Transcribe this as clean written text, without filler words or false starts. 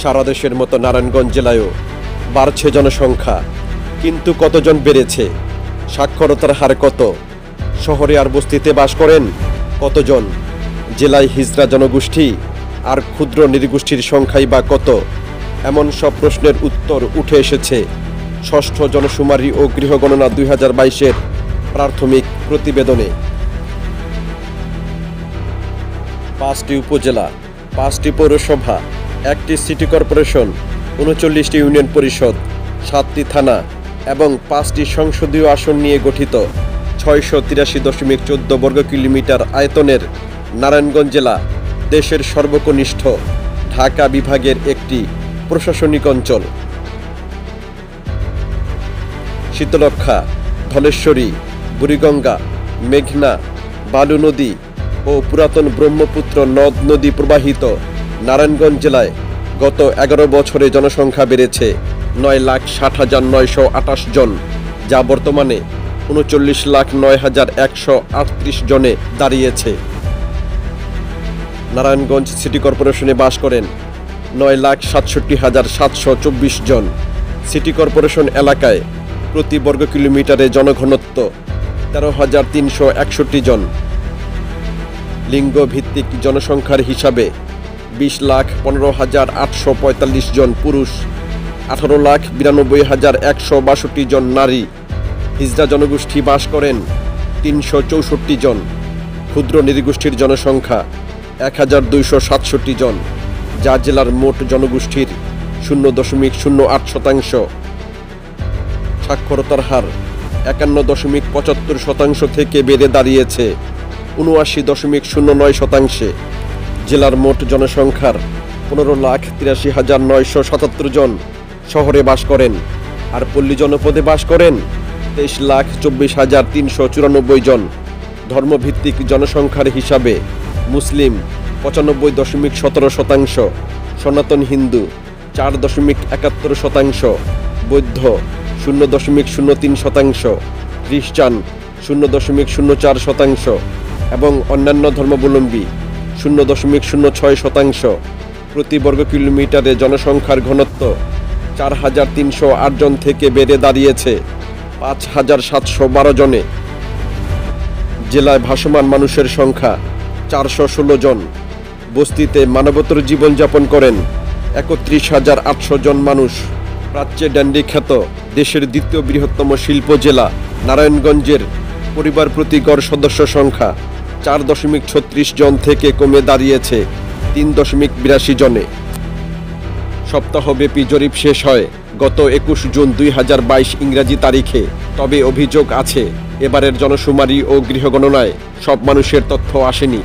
সারা দেশের মতো নারায়ণগঞ্জ জেলায়ও বাড়ছে জনসংখ্যা, কিন্তু কতজন বেড়েছে? সাক্ষরতার হার কত? শহরে আর বস্তিতে বাস করেন কতজন? জেলায় হিজড়া জনগোষ্ঠী আর ক্ষুদ্র নৃগোষ্ঠীর সংখ্যাই বা কত? এমন সব প্রশ্নের উত্তর উঠে এসেছে ষষ্ঠ জনশুমারি ও গৃহগণনা 2022-এর প্রাথমিক প্রতিবেদনে। 5টি উপজেলা, 5টি পৌরসভা, 1টি সিটি কর্পোরেশন, 39টি ইউনিয়ন পরিষদ, 7টি থানা এবং 5টি সংসদীয় আসন নিয়ে গঠিত 683.14 বর্গ কিলোমিটার আয়তনের নারায়ণগঞ্জ জেলা দেশের সর্বকনিষ্ঠ ঢাকা বিভাগের একটি প্রশাসনিক অঞ্চল। শীতলক্ষ্যা, ধলেশ্বরী, বুড়িগঙ্গা, মেঘনা, বালু নদী ও পুরাতন ব্রহ্মপুত্র নদ নদী প্রবাহিত নারায়ণগঞ্জ জেলায় গত 11 বছরে জনসংখ্যা বেড়েছে 9,60,928 জন, যা বর্তমানে 39,09,138 জনে দাঁড়িয়েছে। নারায়ণগঞ্জ সিটি কর্পোরেশনে বাস করেন 9,67,724 জন। সিটি কর্পোরেশন এলাকায় প্রতি বর্গ কিলোমিটারে জনঘনত্ব 13,361 জন। লিঙ্গ ভিত্তিক জনসংখ্যার হিসাবে 20,15,845 জন পুরুষ, 18,92,162 জন নারী। হিজড়া জনগোষ্ঠী বাস করেন 364 জন। ক্ষুদ্র নৃগোষ্ঠীর জনসংখ্যা 1,267 জন, যা জেলার মোট জনগোষ্ঠীর 0.08%। সাক্ষরতার হার 51.75% থেকে বেড়ে দাঁড়িয়েছে 79.09%। জেলার মোট জনসংখ্যার 15,83,977 জন শহরে বাস করেন, আর পল্লী জনপদে বাস করেন 23,24,394 জন। ধর্মভিত্তিক জনসংখ্যার হিসাবে মুসলিম 95.17%, সনাতন হিন্দু 4.71%, বৌদ্ধ 0.03%, খ্রিস্টান 0.04% এবং অন্যান্য ধর্মাবলম্বী 0.06%। প্রতি বর্গ কিলোমিটারে জনসংখ্যার ঘনত্ব 4,308 জন থেকে বেড়ে দাঁড়িয়েছে 5,712 জনে। জেলায় ভাসমান মানুষের সংখ্যা 416 জন। বস্তিতে মানবতর জীবনযাপন করেন 31,800 জন মানুষ। প্রাচ্যে ড্যান্ডি খ্যাত দেশের দ্বিতীয় বৃহত্তম শিল্প জেলা নারায়ণগঞ্জের পরিবার প্রতি গড় সদস্য সংখ্যা 4.36 জন থেকে কমে দাঁড়িয়েছে 3.82 জনে। সপ্তাহব্যাপী জরিপ শেষ হয় গত 21 জুন 2022 ইংরাজি তারিখে। তবে অভিযোগ আছে, এবারের জনশুমারি ও গৃহগণনায় সব মানুষের তথ্য আসেনি।